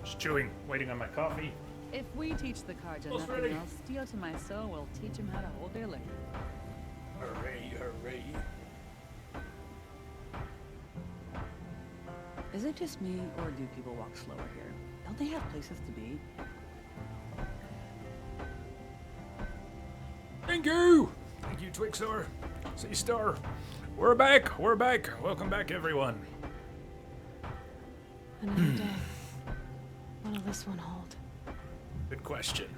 Just chewing, waiting on my coffee. If we teach the carja Almost nothing ready. else, Steel to my soul will teach him how to hold their liquor. Hooray, hooray. Is it just me, or do people walk slower here? Don't they have places to be? Thank you! Thank you, Twixor. Sea Star. We're back, we're back. Welcome back, everyone. Another day. What'll this one hold? Good question.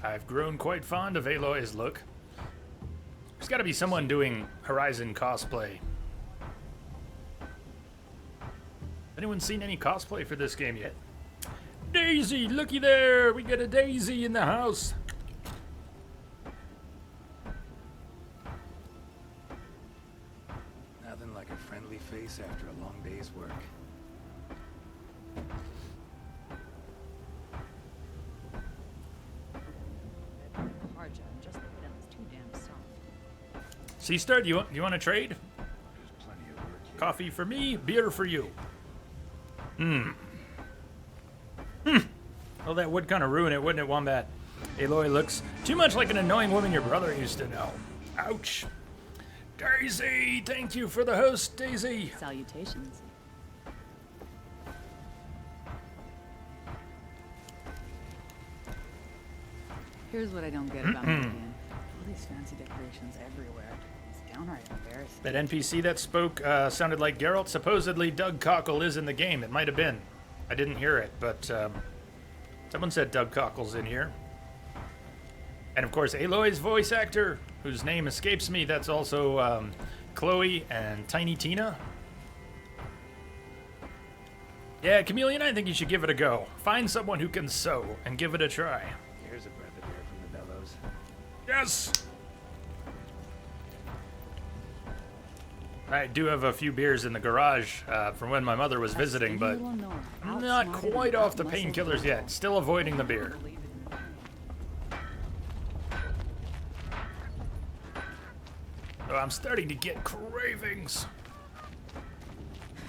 I've grown quite fond of Aloy's look. There's gotta be someone doing Horizon cosplay. Anyone seen any cosplay for this game yet? Daisy, looky there! We got a Daisy in the house! Nothing like a friendly face after a long day's work. Carja, just the villain's too damn soft. Sea Star, do you want to trade? There's plenty of work here. Coffee for me, beer for you. Well, that would kind of ruin it, wouldn't it, Wombat? Aloy looks too much like an annoying woman your brother used to know. Ouch. Daisy, thank you for the host, Daisy. Salutations. Here's what I don't get about Midian. All these fancy decorations everywhere. It's downright embarrassing. That NPC that spoke sounded like Geralt. Supposedly Doug Cockle is in the game. It might have been. I didn't hear it, but someone said Doug Cockle's in here. And of course, Aloy's voice actor, whose name escapes me, that's also Chloe and Tiny Tina. Yeah, Chameleon, I think you should give it a go. Find someone who can sew and give it a try. Here's a breath of air from the bellows. Yes! I do have a few beers in the garage from when my mother was visiting, but I'm not quite off the painkillers yet. Still avoiding the beer. Oh, I'm starting to get cravings.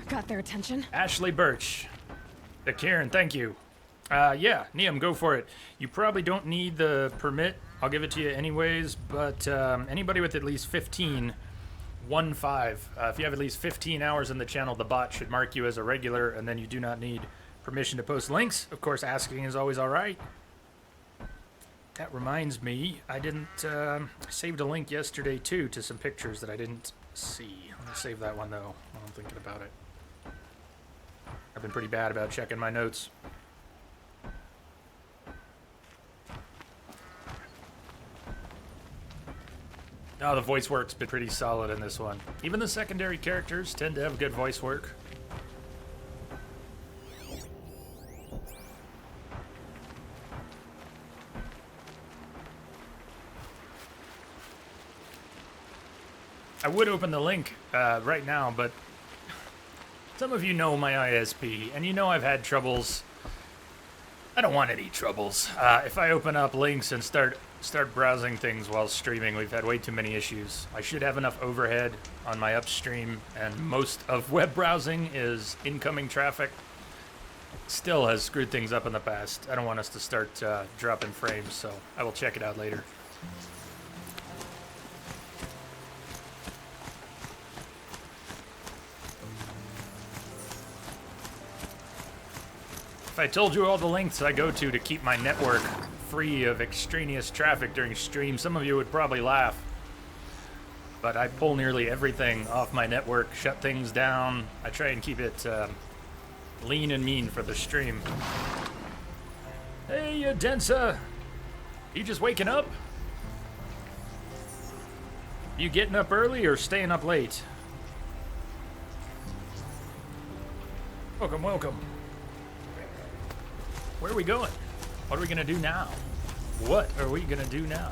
Got their attention? Ashley Birch. The Kieran, thank you. Yeah, Neum, go for it. You probably don't need the permit. I'll give it to you anyways, but anybody with at least 15, 1-5. If you have at least 15 hours in the channel, the bot should mark you as a regular, and then you do not need permission to post links. Of course, asking is always all right. That reminds me, I didn't, I saved a link yesterday, too, to some pictures that I didn't see. Let me save that one, though, while I'm thinking about it. I've been pretty bad about checking my notes. Oh, the voice work's been pretty solid in this one. Even the secondary characters tend to have good voice work. I would open the link right now, but some of you know my ISP, and you know I've had troubles. I don't want any troubles. If I open up links and start browsing things while streaming, we've had way too many issues. I should have enough overhead on my upstream, and most of web browsing is incoming traffic. Still has screwed things up in the past. I don't want us to start dropping frames, so I will check it out later. If I told you all the lengths I go to keep my network free of extraneous traffic during stream, some of you would probably laugh. But I pull nearly everything off my network, shut things down. I try and keep it lean and mean for the stream. Hey, Densa! You just waking up? You getting up early or staying up late? Welcome, welcome. Where are we going? What are we gonna do now? What are we gonna do now?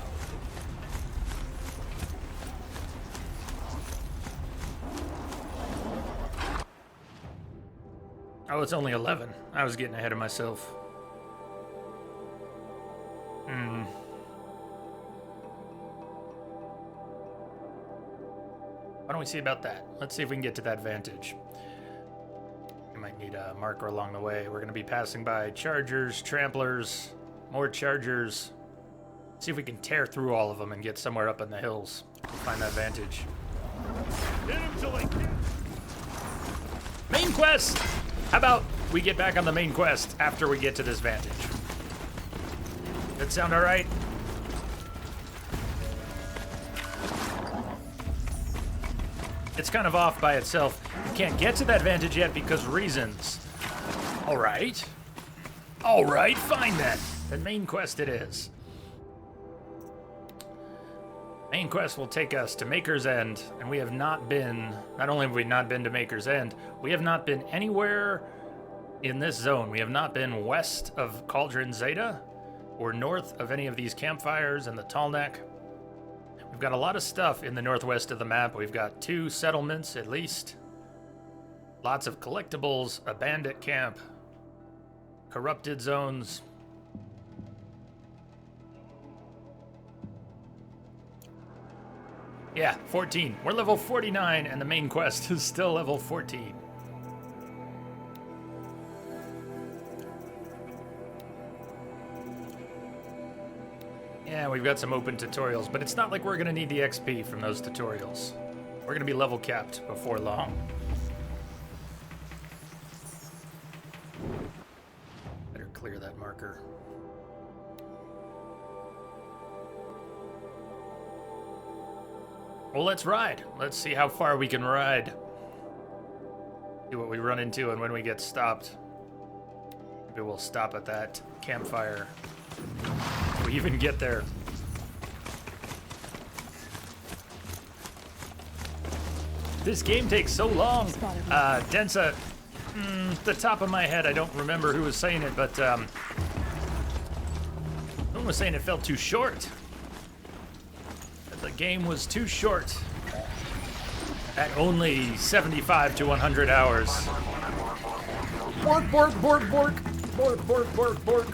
Oh, it's only 11. I was getting ahead of myself. Why don't we see about that? Let's see if we can get to that vantage. We might need a marker along the way. We're going to be passing by chargers, tramplers, more chargers. See if we can tear through all of them and get somewhere up in the hills to find that vantage. Hit him till I get. Main quest! How about we get back on the main quest after we get to this vantage? That sound all right? It's kind of off by itself. You can't get to that vantage yet because reasons. All right. All right, fine then. The main quest it is. Main quest will take us to Maker's End, and we have not been, not only have we not been to Maker's End, we have not been anywhere in this zone. We have not been west of Cauldron Zeta or north of any of these campfires and the Tall Neck. We've got a lot of stuff in the northwest of the map. We've got 2 settlements at least. Lots of collectibles, a bandit camp, corrupted zones. Yeah, 14. We're level 49 and the main quest is still level 14. Yeah, we've got some open tutorials, but it's not like we're going to need the XP from those tutorials. We're going to be level capped before long. Better clear that marker. Well, let's ride. Let's see how far we can ride. See what we run into and when we get stopped. Maybe we'll stop at that campfire. If we even get there. This game takes so long. Densa, the top of my head, I don't remember who was saying it, but someone was saying it felt too short. That the game was too short at only 75 to 100 hours. Bork, bork, bork, bork. Bork, bork, bork, bork.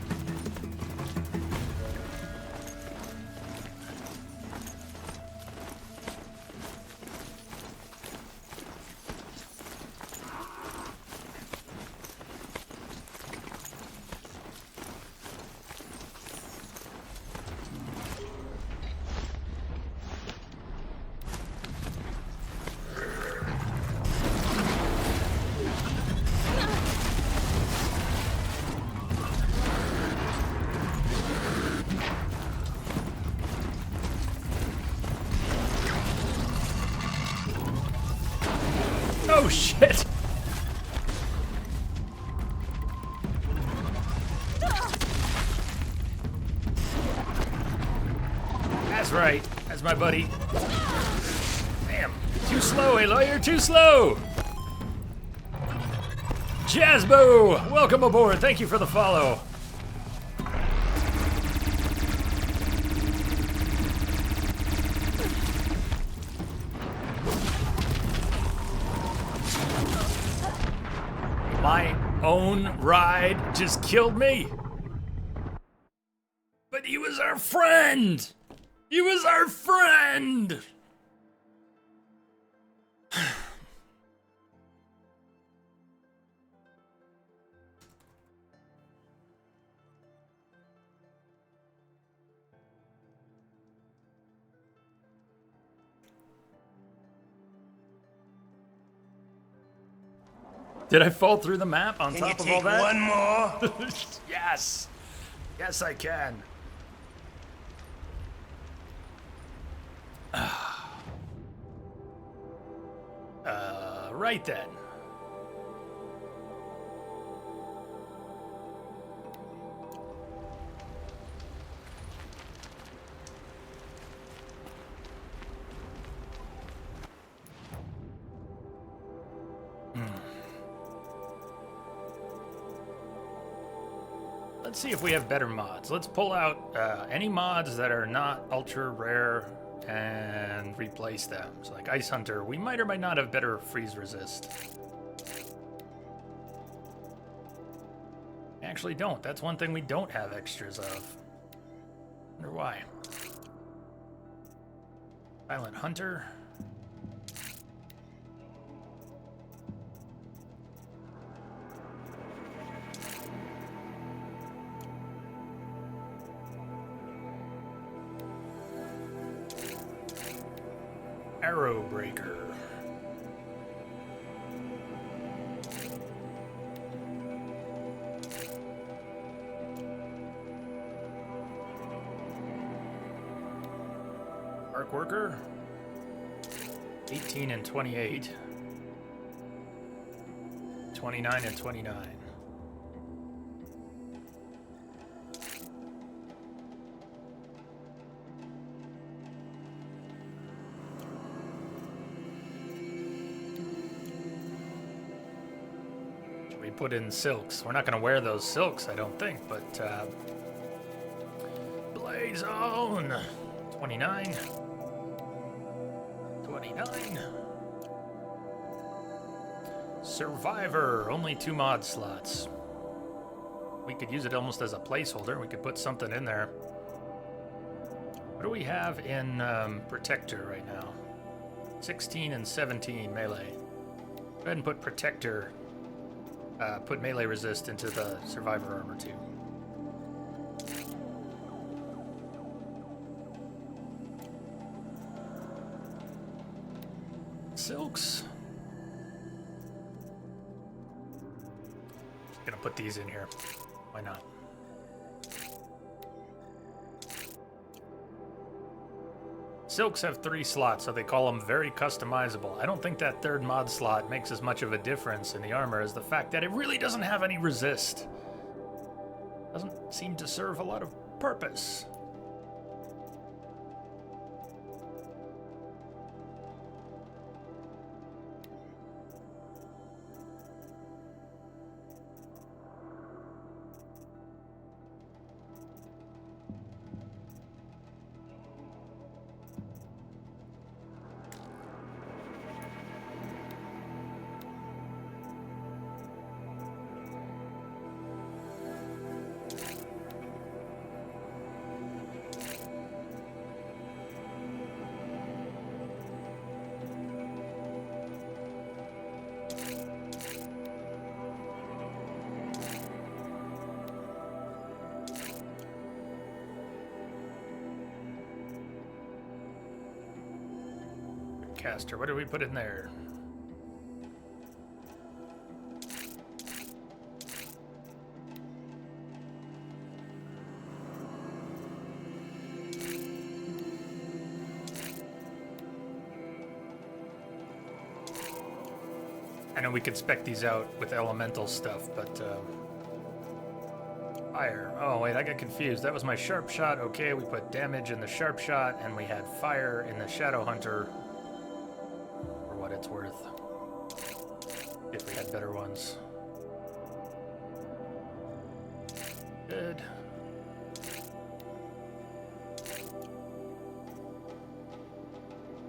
Oh shit! That's right. That's my buddy. Damn. Too slow, Aloy. You're too slow. Jazzbo! Welcome aboard. Thank you for the follow. My own ride just killed me. But he was our friend. He was our friend. Did I fall through the map on top of all that? One more. Yes. Yes, I can. Right then. Let's see if we have better mods. Let's pull out any mods that are not ultra rare and replace them. So like Ice Hunter, we might or might not have better freeze resist. Actually don't. That's one thing we don't have extras of. Wonder why. Silent Hunter. Arrow Breaker. Arc Worker. 18 and 28. 29 and 29. Should we put in silks? We're not going to wear those silks, I don't think, but Blaze on! 29. 29. Survivor, only 2 mod slots. We could use it almost as a placeholder. We could put something in there. What do we have in Protector right now? 16 and 17 melee. Go ahead and put Protector, put melee resist into the Survivor armor too. Silks. Gonna put these in here. Why not? Silks have 3 slots, so they call them very customizable. I don't think that 3rd mod slot makes as much of a difference in the armor as the fact that it really doesn't have any resist. Doesn't seem to serve a lot of purpose. Caster, what did we put in there? I know we could spec these out with elemental stuff, but fire. Oh wait, I got confused. That was my sharp shot. Okay, we put damage in the sharp shot, and we had fire in the Shadow Hunter. What it's worth, if we had better ones. Good.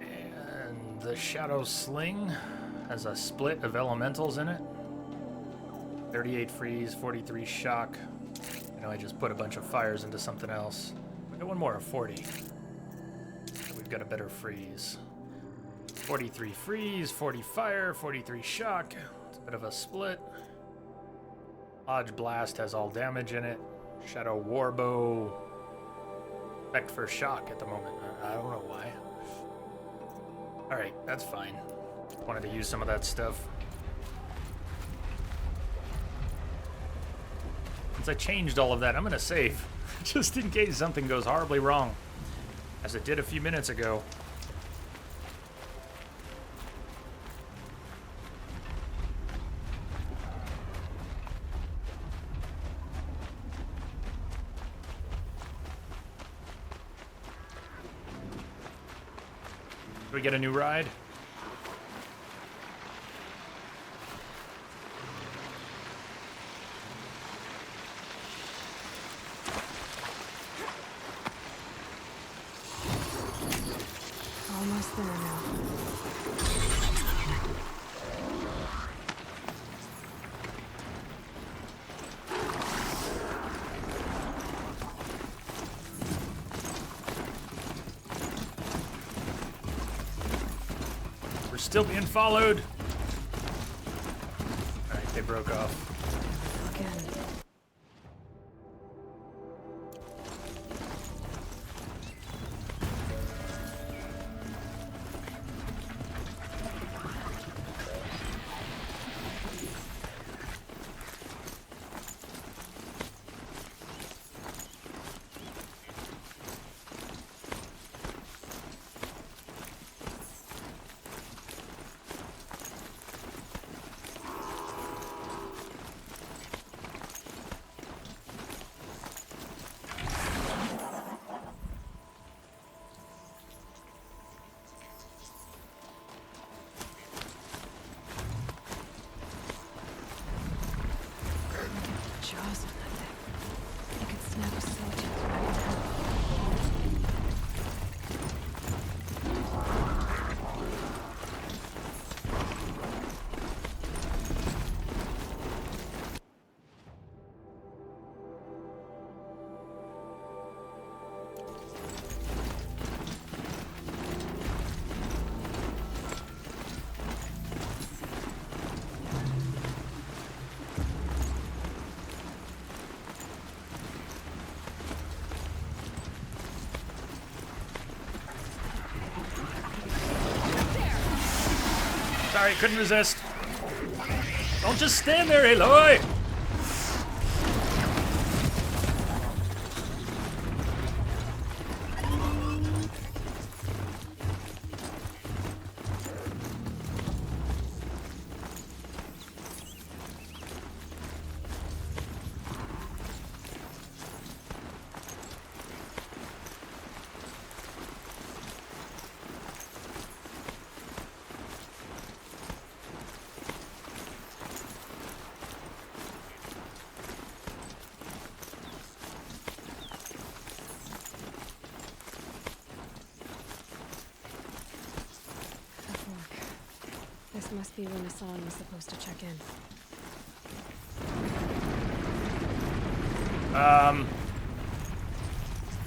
And the Shadow Sling has a split of elementals in it. 38 freeze, 43 shock. I know I just put a bunch of fires into something else. We got one more of 40. So we've got a better freeze. 43 freeze, 40 fire, 43 shock. It's a bit of a split. Lodge Blast has all damage in it. Shadow Warbow. Effect for shock at the moment. I don't know why. Alright, that's fine. Wanted to use some of that stuff. Since I changed all of that, I'm gonna save. Just in case something goes horribly wrong. As it did a few minutes ago. We get a new ride? Almost there now. We're still being followed. Alright, they broke off. Again. Sorry, couldn't resist. Don't just stand there, Aloy! This must be when Hassan was supposed to check in.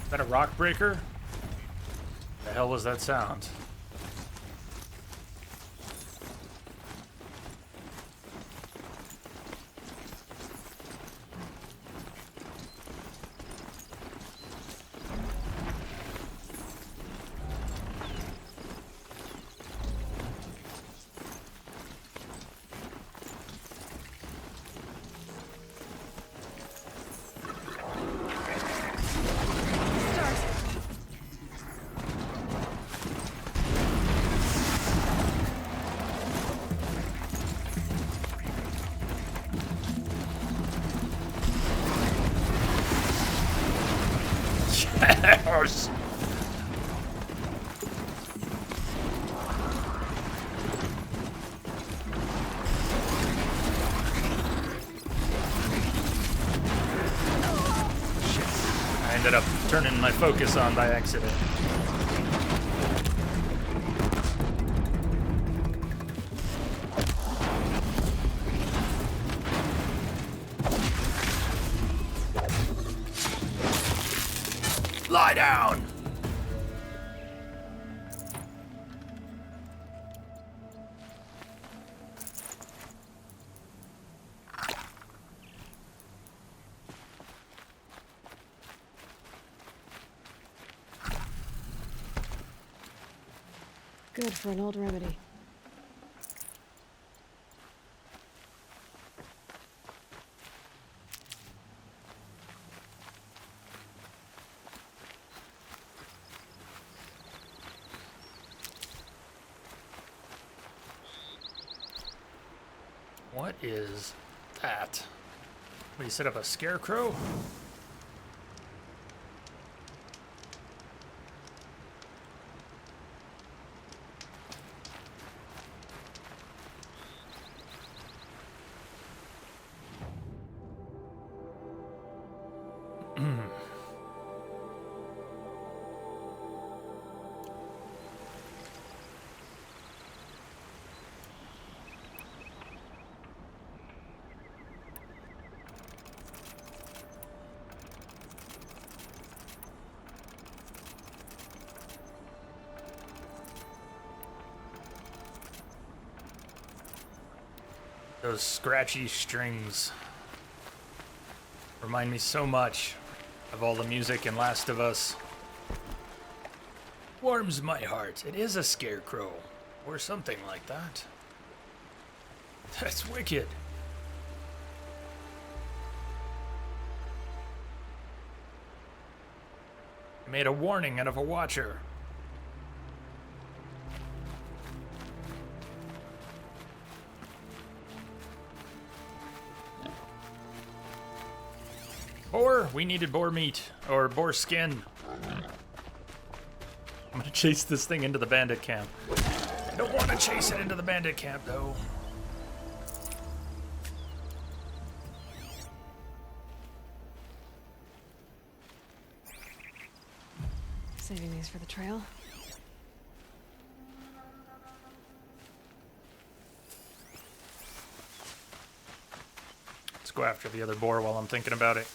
Is that a rock breaker? The hell was that sound? Yes! Shit. I ended up turning my focus on by accident. Lie down! Good for an old remedy. What is that? What, you set up a scarecrow? Those scratchy strings remind me so much of all the music in Last of Us. Warms my heart. It is a scarecrow, or something like that. That's wicked. Made a warning out of a watcher. Boar? We needed boar meat. Or boar skin. I'm gonna chase this thing into the bandit camp. I don't want to chase it into the bandit camp, though. Saving these for the trail. Let's go after the other boar while I'm thinking about it.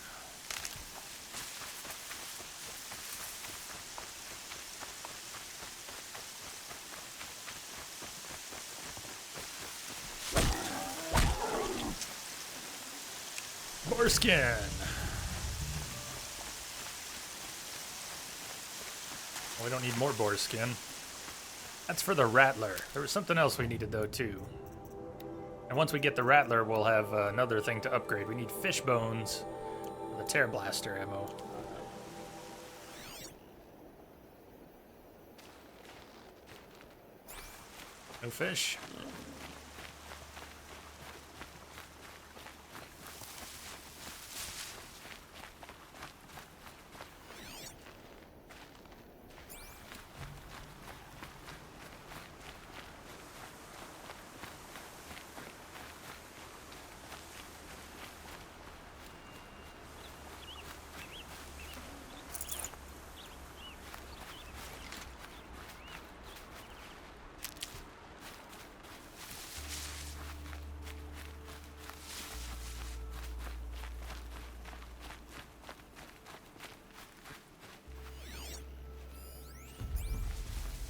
Boar skin. We don't need more boar skin. That's for the Rattler. There was something else we needed, though, too. And once we get the Rattler, we'll have another thing to upgrade. We need fish bones for the Tear Blaster ammo. No fish.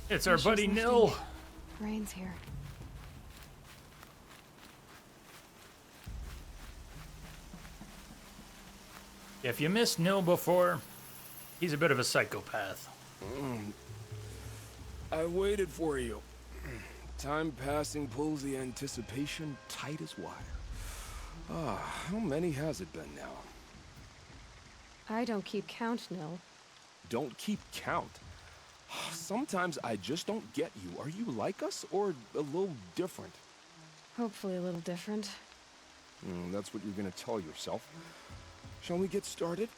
It's our Fish is buddy lifting. Nil. Rain's here. If you missed Nil before, he's a bit of a psychopath. I waited for you. Time passing pulls the anticipation tight as wire. How many has it been now? I don't keep count, Nil. Don't keep count. Sometimes I just don't get you. Are you like us or a little different? Hopefully a little different. That's what you're gonna tell yourself. Shall we get started?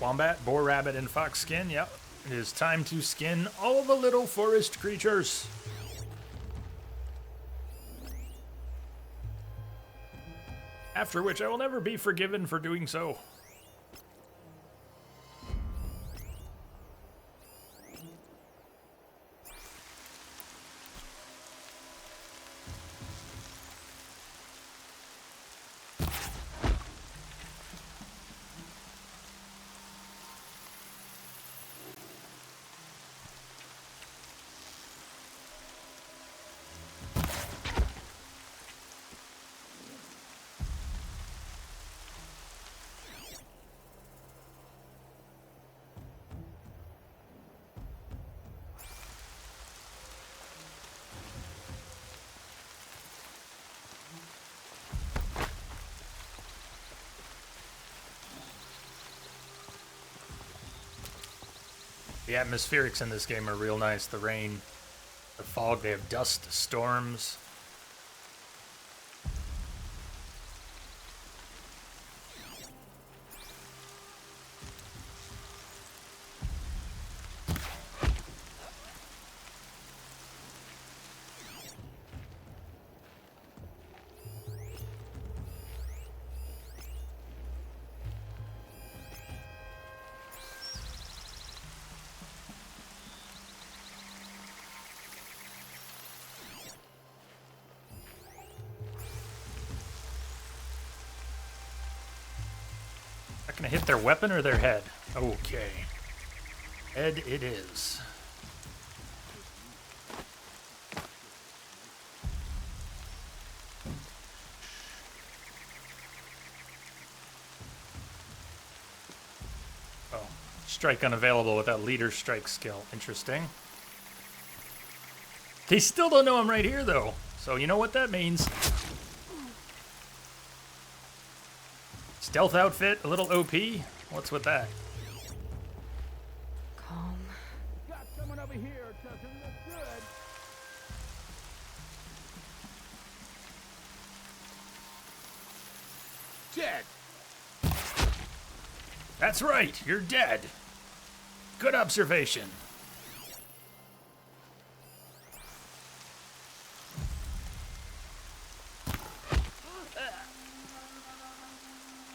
Wombat, boar rabbit, and fox skin. Yep. It is time to skin all the little forest creatures. After which I will never be forgiven for doing so. The atmospherics in this game are real nice. The rain, the fog, they have dust storms. Not gonna hit their weapon or their head? Okay. Head it is. Oh, strike unavailable without leader strike skill. Interesting. They still don't know I'm right here though. So you know what that means. Stealth outfit, a little OP. What's with that? Calm. Got someone over here. Doesn't look good. Dead. That's right, you're dead. Good observation.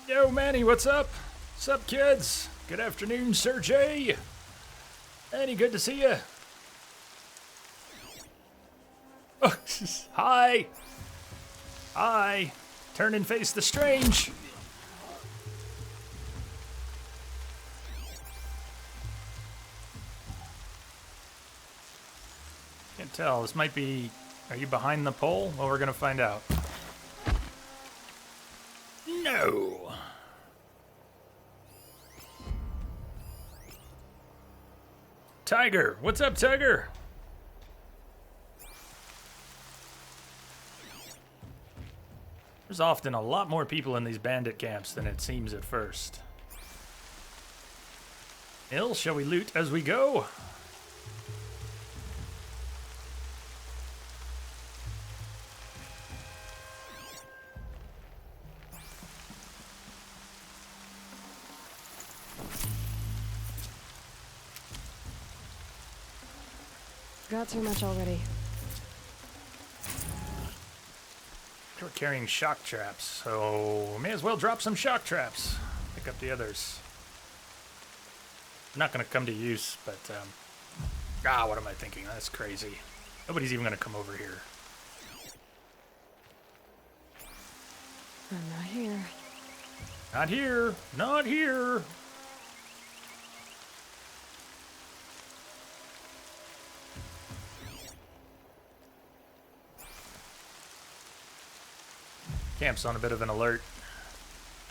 Yo, Manny, what's up? What's up, kids? Good afternoon, Sir J. Manny, good to see you. Oh, hi. Hi. Turn and face the strange. Can't tell. This might be... Are you behind the pole? Well, we're going to find out. No. Tiger. What's up, Tiger? There's often a lot more people in these bandit camps than it seems at first. Ill, shall we loot as we go? Got too much already. We're carrying shock traps, so may as well drop some shock traps. Pick up the others. Not gonna come to use, but what am I thinking? That's crazy. Nobody's even gonna come over here. I'm not here. Not here. Not here. Camp's on a bit of an alert.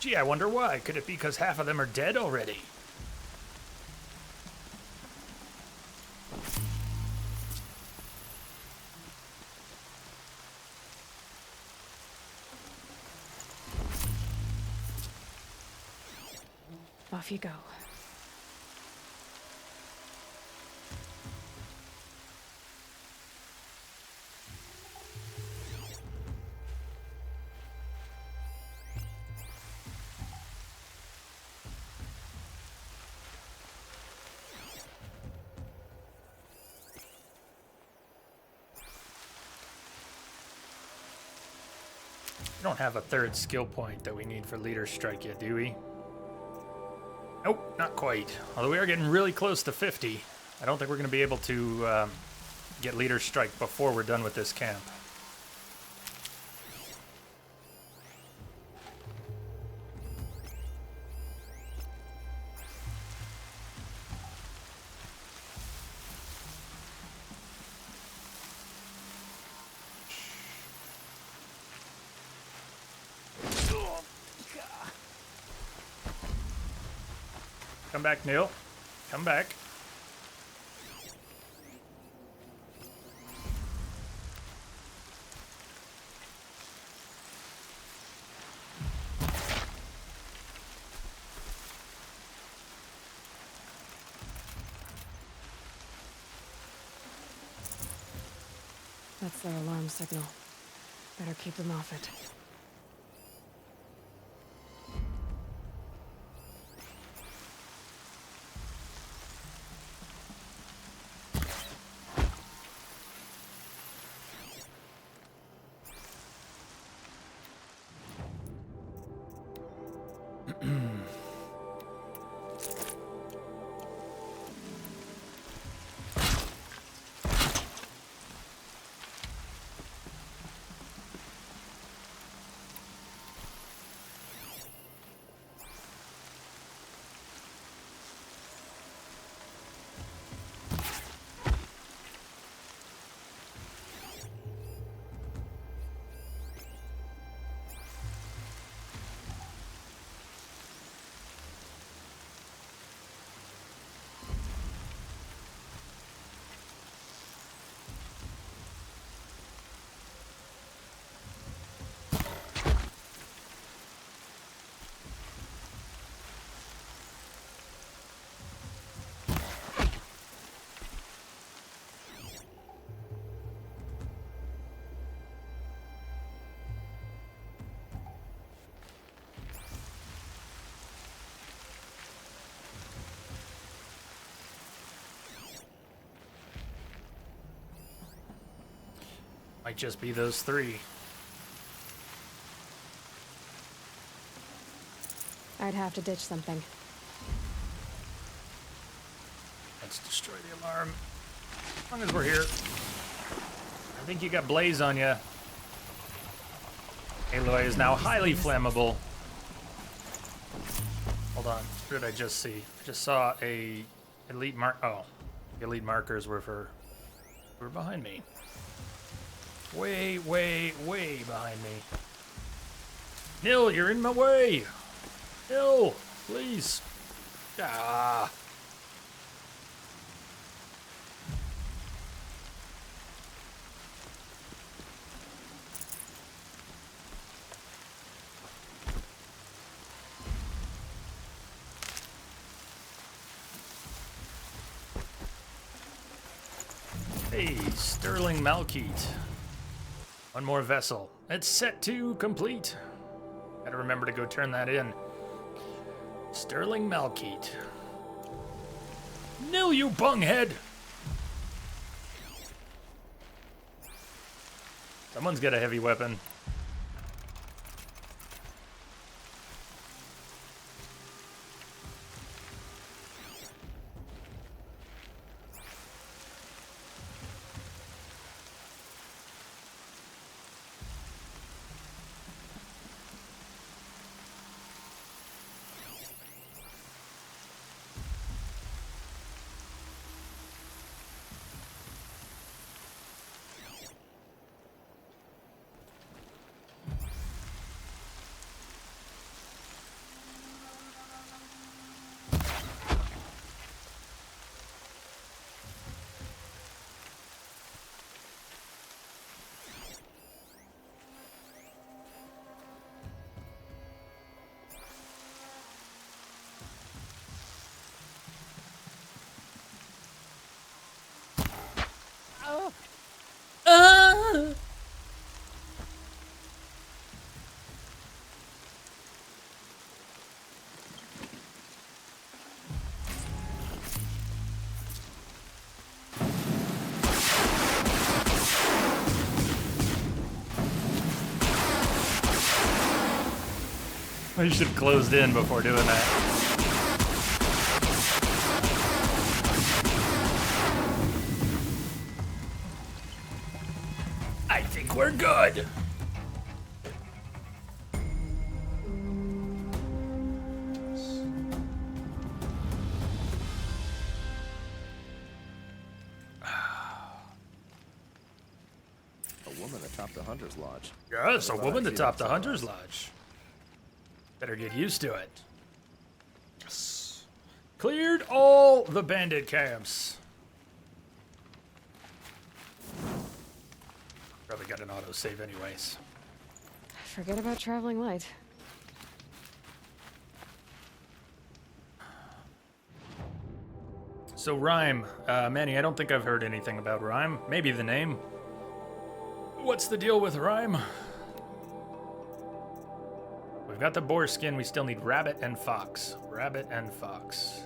Gee, I wonder why. Could it be because half of them are dead already? Off you go. We don't have a third skill point that we need for Leader Strike yet, do we? Nope, not quite. Although we are getting really close to 50. I don't think we're going to be able to get Leader Strike before we're done with this camp. Come back, Neil. Come back. That's their alarm signal. Better keep them off it. Might just be those three. I'd have to ditch something. Let's destroy the alarm. As long as we're here. I think you got Blaze on you. Aloy is now highly flammable. Hold on. What did I just see? I just saw a elite mark. Oh, the elite markers were behind me. Way, way, way behind me. Nil, you're in my way. Nil, please. Ah. Hey, Sterling Malkeet. One more vessel. It's set to complete. Gotta remember to go turn that in. Sterling Malkeet. Nil, you bunghead! Someone's got a heavy weapon. I should have closed in before doing that. I think we're good. A woman atop the Hunter's Lodge. Yes, a woman atop the Hunter's Lodge. Better get used to it. Yes. Cleared all the bandit camps. Probably got an autosave anyways. Forget about traveling light. So Rhyme, Manny, I don't think I've heard anything about Rhyme. Maybe the name. What's the deal with Rhyme? We've got the boar skin, we still need rabbit and fox. Rabbit and fox.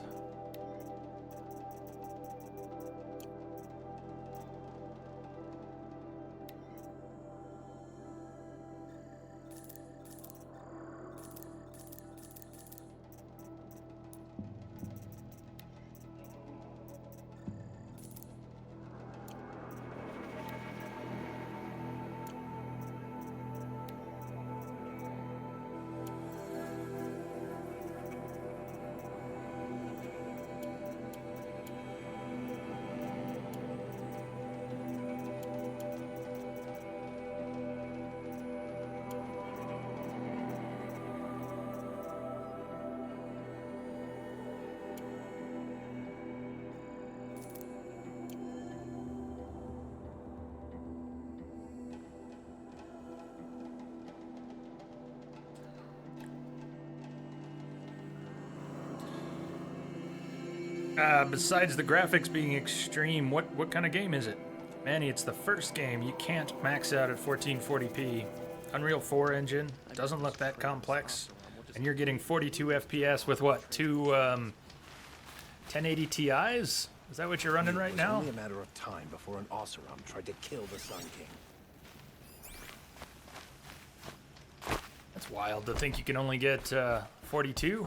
Besides the graphics being extreme, what kind of game is it? Manny, it's the first game. You can't max out at 1440p. Unreal 4 engine, doesn't look that complex. And you're getting 42 FPS with what, two 1080 Ti's? Is that what you're running right now? It was only a matter of time before an Oseram tried to kill the Sun King. That's wild to think you can only get 42.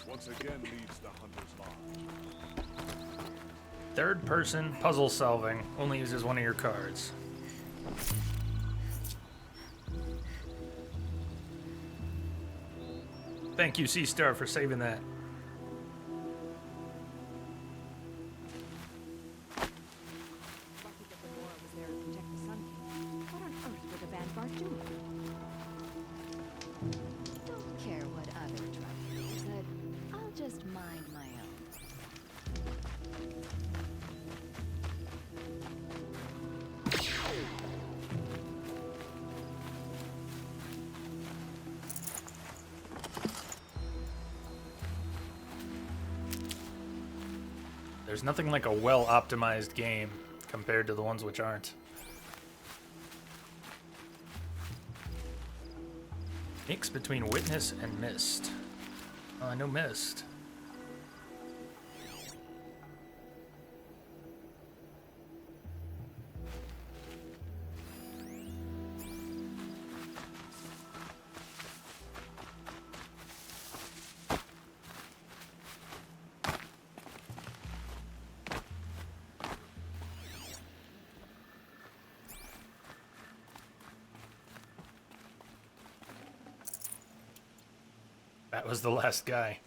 Once again leads the Hunter's Lodge. Third person puzzle solving only uses one of your cards. Thank you, C-Star, for saving that. Lucky that the Nora was there to protect the Sun King. What on earth were the Vanguard doing? Don't care what other trouble said. I'll just mind my own. There's nothing like a well-optimized game compared to the ones which aren't. Mix between Witness and Mist. Oh, I know Mist. That was the last guy.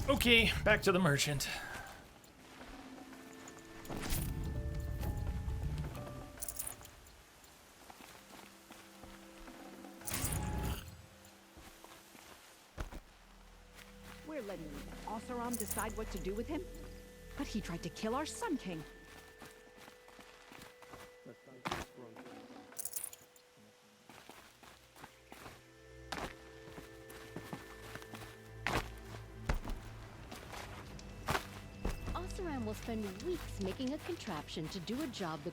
Okay, back to the merchant. We're letting Oseram decide what to do with him? But he tried to kill our Sun King. Oseram will spend weeks making a contraption to do a job the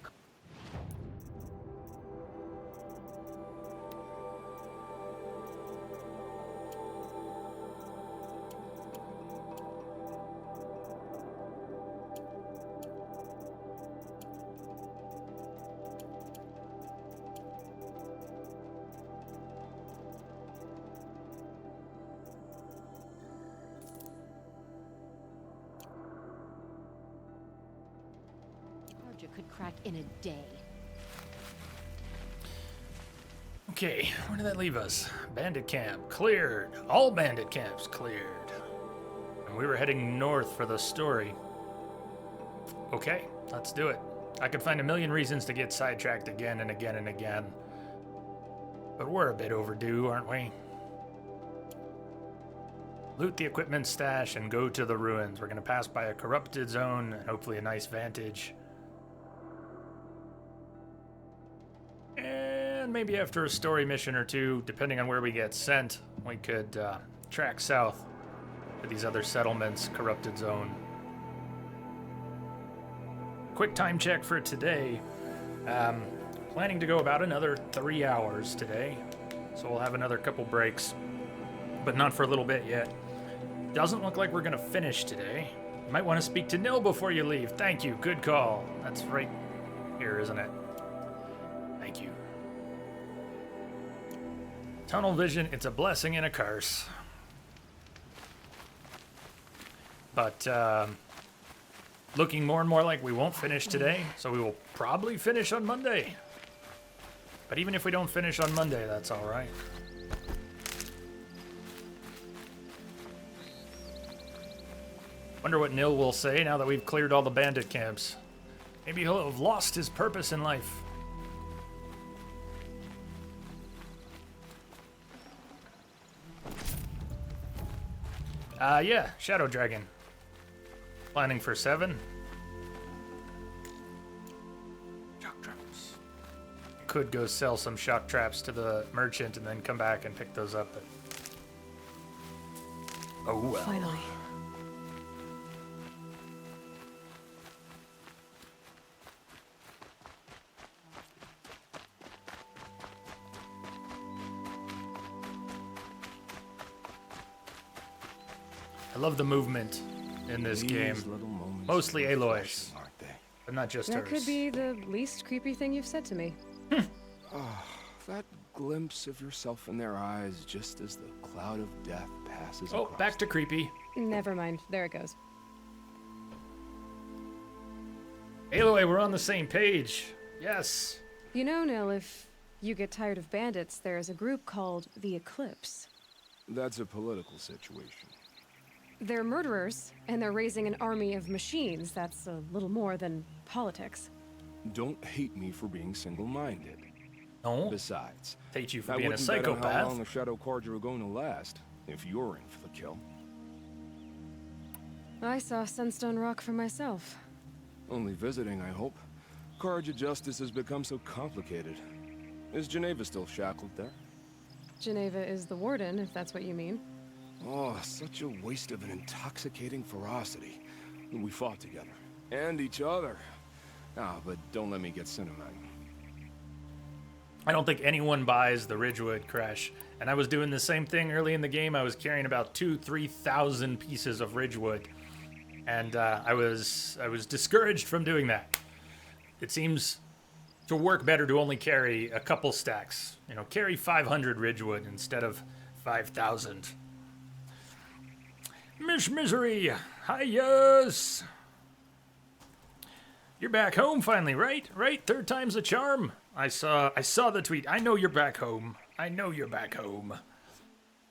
Carja could crack in a day. Okay, where did that leave us? Bandit camp cleared. All bandit camps cleared. And we were heading north for the story. Okay, let's do it. I could find a million reasons to get sidetracked again and again and again. But we're a bit overdue, aren't we? Loot the equipment stash and go to the ruins. We're going to pass by a corrupted zone and hopefully a nice vantage. And maybe after a story mission or two, depending on where we get sent, we could track south to these other settlements, corrupted zone. Quick time check for today. Planning to go about another 3 hours today, so we'll have another couple breaks, but not for a little bit yet. Doesn't look like we're gonna finish today. You might want to speak to Nil before you leave. Thank you. Good call. That's right here, isn't it? Thank you. Tunnel vision, it's a blessing and a curse. But looking more and more like we won't finish today, so we will probably finish on Monday. But even if we don't finish on Monday, that's all right. Wonder what Nil will say now that we've cleared all the bandit camps. Maybe he'll have lost his purpose in life. Yeah, Shadow Dragon. Planning for 7. Shock traps. Could go sell some shock traps to the merchant and then come back and pick those up. But... oh well. Finally. I love the movement in this game. Mostly Aloy's, Aren't they? but not just That hers. could be the least creepy thing you've said to me. That glimpse of yourself in their eyes just as the cloud of death passes Oh, across back to creepy. Never mind. There it goes. Aloy, we're on the same page. Yes. You know, Nil, if you get tired of bandits, there's a group called the Eclipse. That's a political situation. They're murderers, and they're raising an army of machines. That's a little more than politics. Don't hate me for being single-minded. No. Besides, Hate you for I being a wouldn't bet on how psychopath. long the Shadow Carja are going to last, if you're in for the kill. I saw Sunstone Rock for myself. Only visiting, I hope. Carja justice has become so complicated. Is Geneva still shackled there? Geneva is the warden, if that's what you mean. Oh, such a waste of an intoxicating ferocity. We fought together. And each other. Ah, but don't let me get sentimental. I don't think anyone buys the Ridgewood, Crash. And I was doing the same thing early in the game. I was carrying about 2,000-3,000 pieces of Ridgewood. And I was discouraged from doing that. It seems to work better to only carry a couple stacks. You know, carry 500 Ridgewood instead of 5,000. Miss Misery, hi, yes. You're back home finally, right? Right? Third time's a charm. I saw the tweet. I know you're back home. I know you're back home.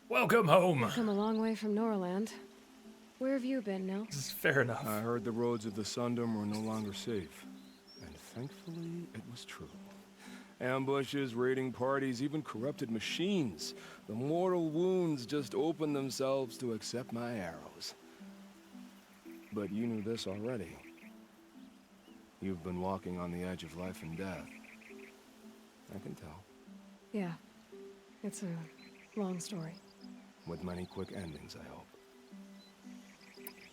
Welcome home. Come a long way from Norland. Where have you been, Nil? Fair enough. I heard the roads of the Sundom were no longer safe. And thankfully, it was true. Ambushes, raiding parties, even corrupted machines. The mortal wounds just opened themselves to accept my arrows. But you knew this already. You've been walking on the edge of life and death. I can tell. Yeah. It's a long story. With many quick endings, I hope.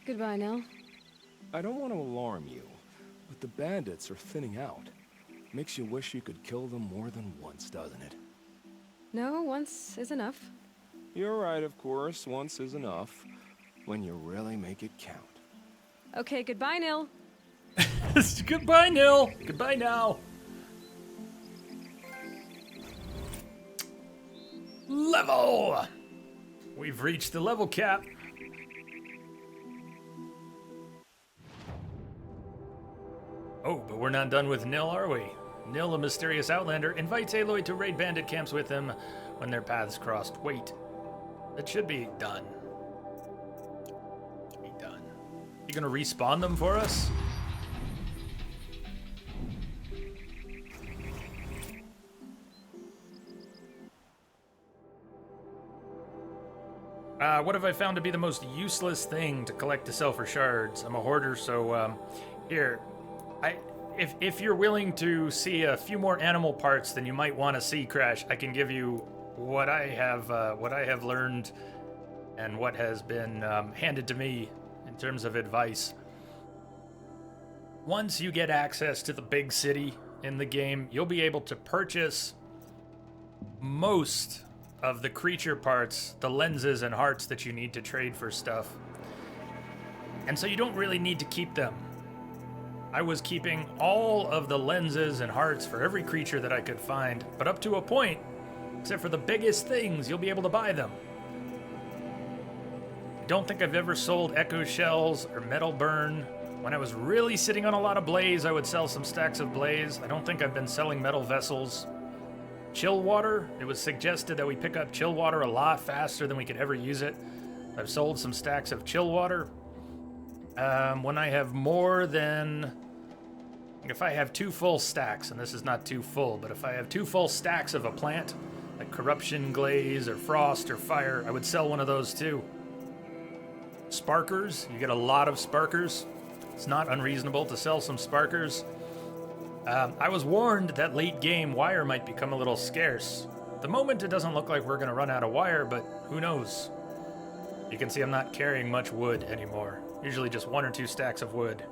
Goodbye, Nil. I don't want to alarm you, but the bandits are thinning out. Makes you wish you could kill them more than once, doesn't it? No, once is enough. You're right, of course. Once is enough. When you really make it count. Okay, goodbye, Nil. Goodbye, Nil. Goodbye now. Level! We've reached the level cap. Oh, but we're not done with Nil, are we? Nil, a mysterious outlander, invites Aloy to raid bandit camps with him when their paths crossed. Wait. That should be done. Be done. You gonna respawn them for us? What have I found to be the most useless thing to collect to sell for shards? I'm a hoarder, so here. If you're willing to see a few more animal parts than you might want to see, Crash, I can give you what I have learned and what has been handed to me in terms of advice. Once you get access to the big city in the game, you'll be able to purchase most of the creature parts, the lenses and hearts that you need to trade for stuff. And so you don't really need to keep them. I was keeping all of the lenses and hearts for every creature that I could find, but up to a point, except for the biggest things, you'll be able to buy them. I don't think I've ever sold echo shells or metal burn. When I was really sitting on a lot of blaze, I would sell some stacks of blaze. I don't think I've been selling metal vessels. Chill water, it was suggested that we pick up chill water a lot faster than we could ever use it. I've sold some stacks of chill water. When I have more than... If I have 2 full stacks, and this is not too full, but if I have 2 full stacks of a plant, like corruption glaze or frost or fire, I would sell one of those too. Sparkers, you get a lot of sparkers. It's not unreasonable to sell some sparkers. I was warned that late game wire might become a little scarce. At the moment it doesn't look like we're going to run out of wire, but who knows? You can see I'm not carrying much wood anymore. Usually just 1 or 2 stacks of wood.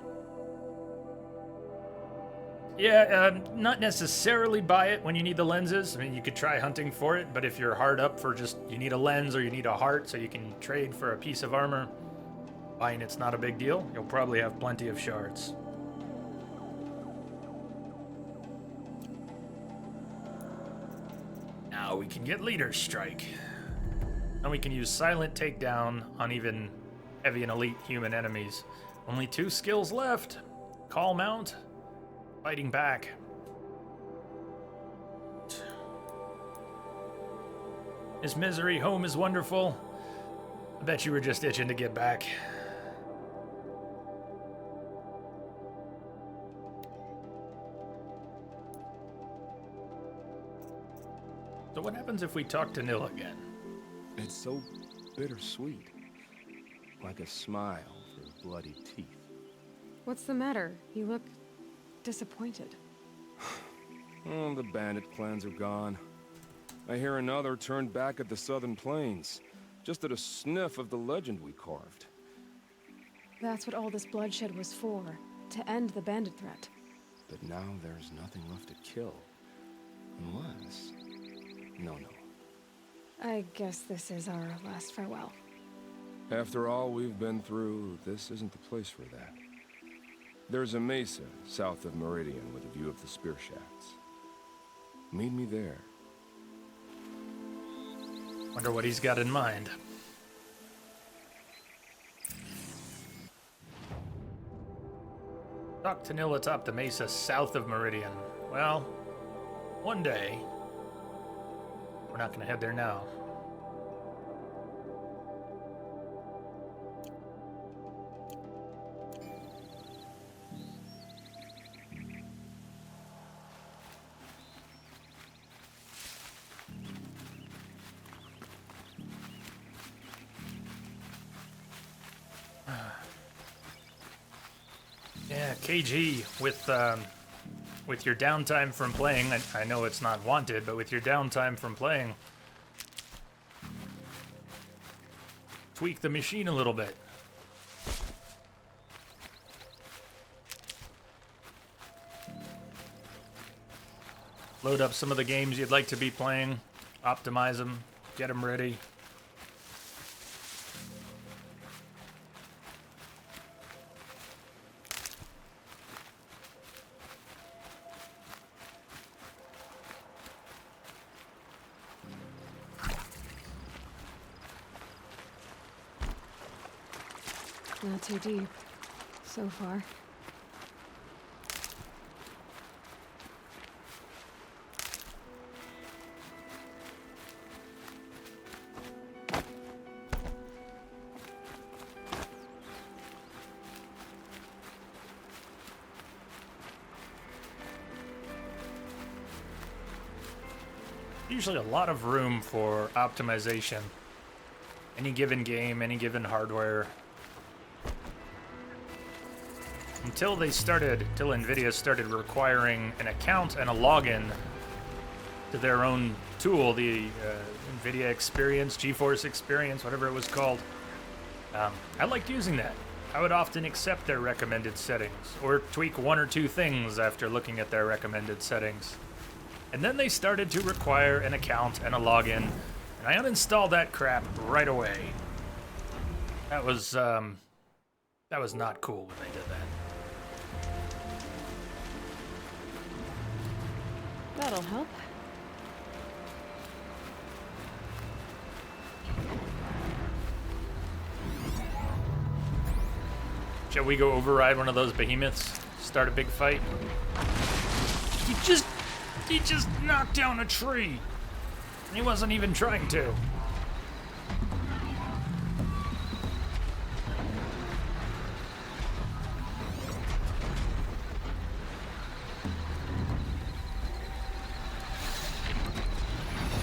Yeah, not necessarily buy it when you need the lenses. I mean, you could try hunting for it, but if you're hard up for just, you need a lens or you need a heart so you can trade for a piece of armor, buying it's not a big deal. You'll probably have plenty of shards. Now we can get Leader's Strike. And we can use Silent Takedown on even heavy and elite human enemies. Only 2 skills left. Call Mount. Fighting back. Miss Misery, home is wonderful. I bet you were just itching to get back. So what happens if we talk to Nil again? It's so bittersweet. Like a smile for bloody teeth. What's the matter? You look disappointed. Oh, the bandit clans are gone. I hear another turned back at the southern plains. just at a sniff of the legend we carved. That's what all this bloodshed was for, to end the bandit threat. But now there's nothing left to kill. Unless... No. I guess this is our last farewell. After all we've been through, this isn't the place for that. There's a mesa south of Meridian with a view of the spear shafts. Meet me there. Wonder what he's got in mind. Dock Tennille atop the mesa south of Meridian. Well, one day. We're not gonna head there now. Yeah, KG, with your downtime from playing, I know it's not wanted, but with your downtime from playing, tweak the machine a little bit. Load up some of the games you'd like to be playing, optimize them, get them ready. Not too deep, so far. Usually a lot of room for optimization. Any given game, any given hardware. Until NVIDIA started requiring an account and a login to their own tool, the NVIDIA Experience, GeForce Experience, whatever it was called. I liked using that. I would often accept their recommended settings, or tweak one or two things after looking at their recommended settings. And then they started to require an account and a login, and I uninstalled that crap right away. That was not cool when they did that. That'll help. Shall we go override one of those behemoths? Start a big fight? He just knocked down a tree. He wasn't even trying to.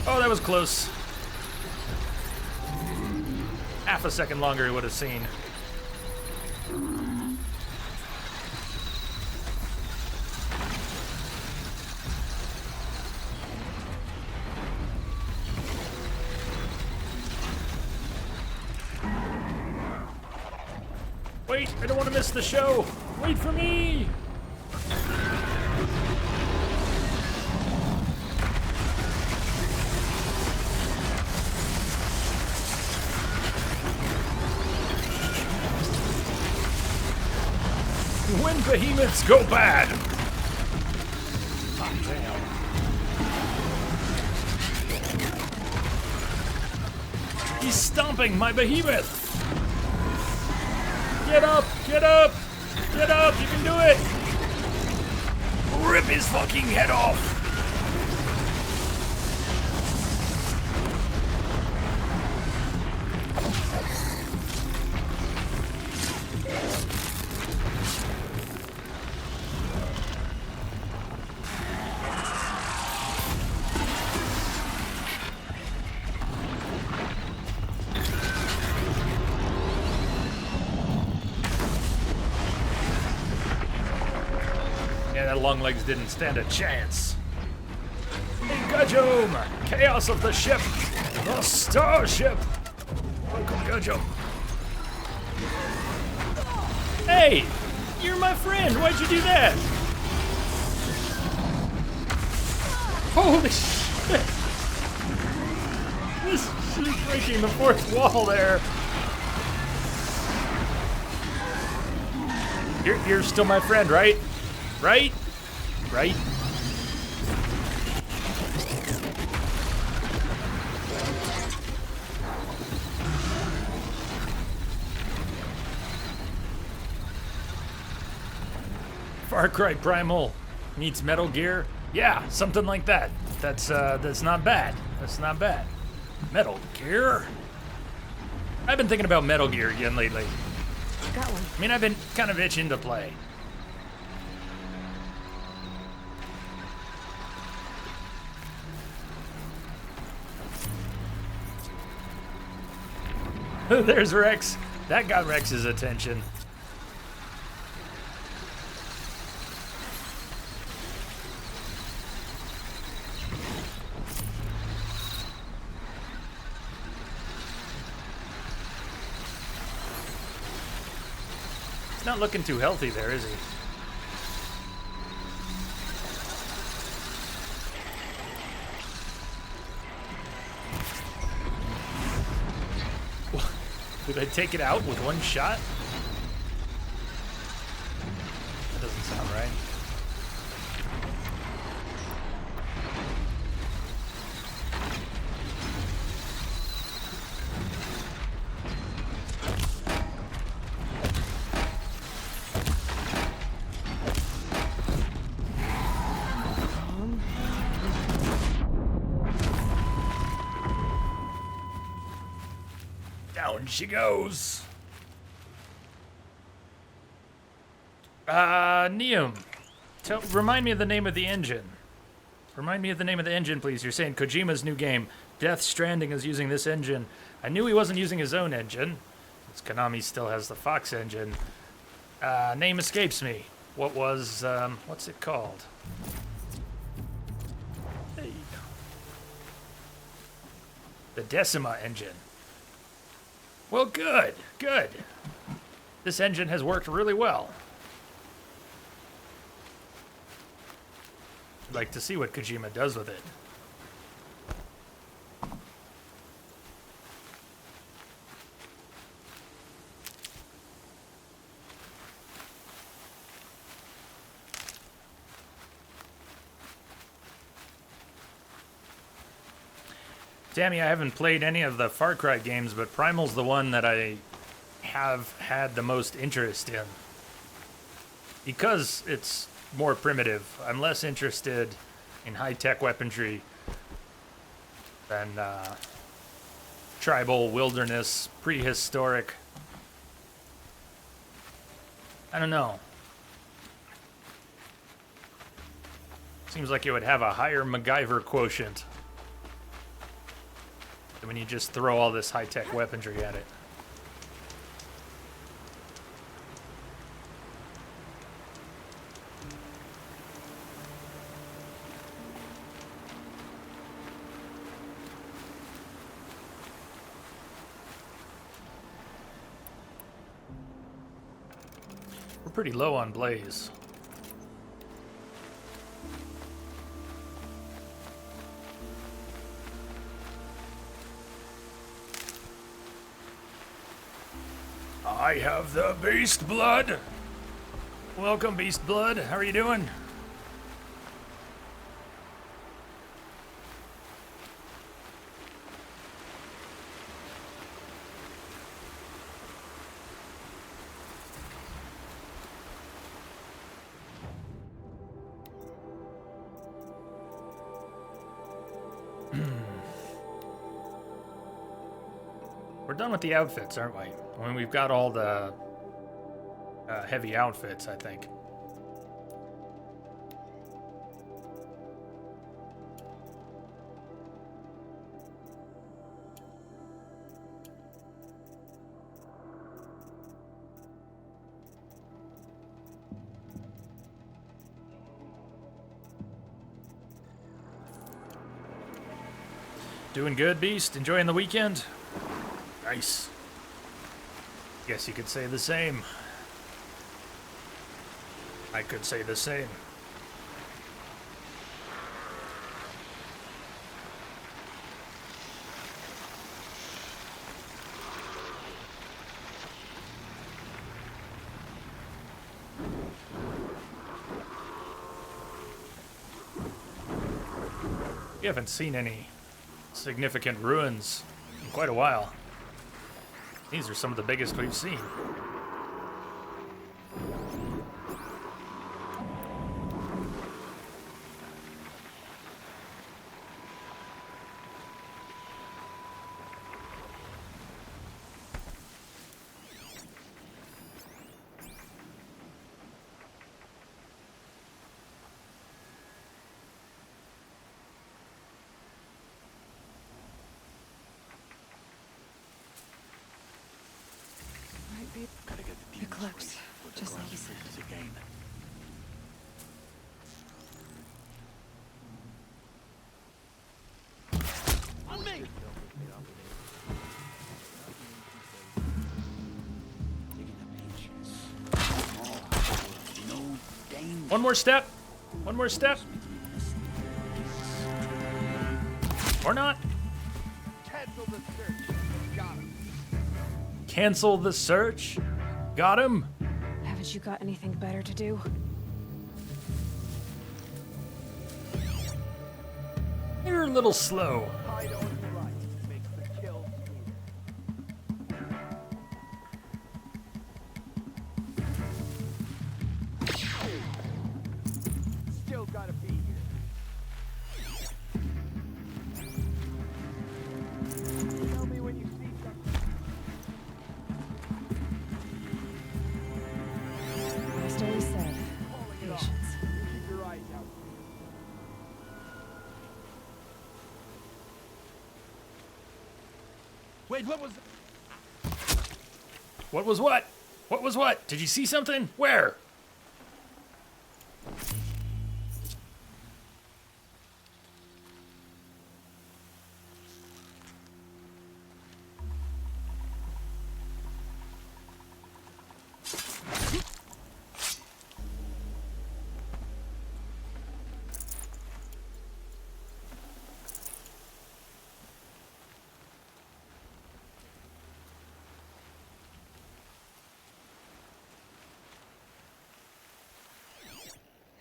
Oh, that was close. Half a second longer he would have seen. Wait, I don't want to miss the show. Wait for me. When behemoths go bad. Oh, damn. He's stomping my behemoth. Get up, get up, get up, you can do it. Rip his fucking head off. Longlegs didn't stand a chance. Engage him! Chaos of the ship! The starship! Come judge him. Hey! You're my friend! Why'd you do that? Holy shit! This is breaking the fourth wall there. You're still my friend, right? Right? Right? Far Cry Primal meets Metal Gear? Yeah, something like that. That's not bad. That's not bad. Metal Gear? I've been thinking about Metal Gear again lately. Got one. I mean, I've been kind of itching to play. There's Rex. That got Rex's attention. He's not looking too healthy there, is he? Did I take it out with one shot? That doesn't sound right. Down she goes. Neum. Remind me of the name of the engine. Remind me of the name of the engine, please. You're saying Kojima's new game, Death Stranding, is using this engine. I knew he wasn't using his own engine, since Konami still has the Fox engine. Name escapes me. What was, what's it called? Hey. The Decima engine. Well, good, good. This engine has worked really well. I'd like to see what Kojima does with it. Dammy, I haven't played any of the Far Cry games, but Primal's the one that I have had the most interest in. Because it's more primitive, I'm less interested in high-tech weaponry than tribal, wilderness, prehistoric. I don't know. Seems like it would have a higher MacGyver quotient when you just throw all this high-tech weaponry at it. We're pretty low on blaze. I have the Beast Blood. Welcome, Beast Blood. How are you doing? We're done with the outfits, aren't we? I mean, we've got all the heavy outfits, I think. Doing good, Beast? Enjoying the weekend? Nice. Guess you could say the same. I could say the same. We haven't seen any significant ruins in quite a while. These are some of the biggest we've seen. Might be Gotta get the demons Eclipse, free before the just like ground he said. freezes again. On me! Taking a pinch. No danger. One more step. One more step. Or not. Cancel the search. Got him. Cancel the search. Got him. Haven't you got anything better to do? You're a little slow. Hide all you like. Makes the kill sweeter. Still gotta be here. Tell me when you see something. Last always said, Calling it off. patience. Keep your eyes out. Wait, what was... What was what? What was what? Did you see something? Where?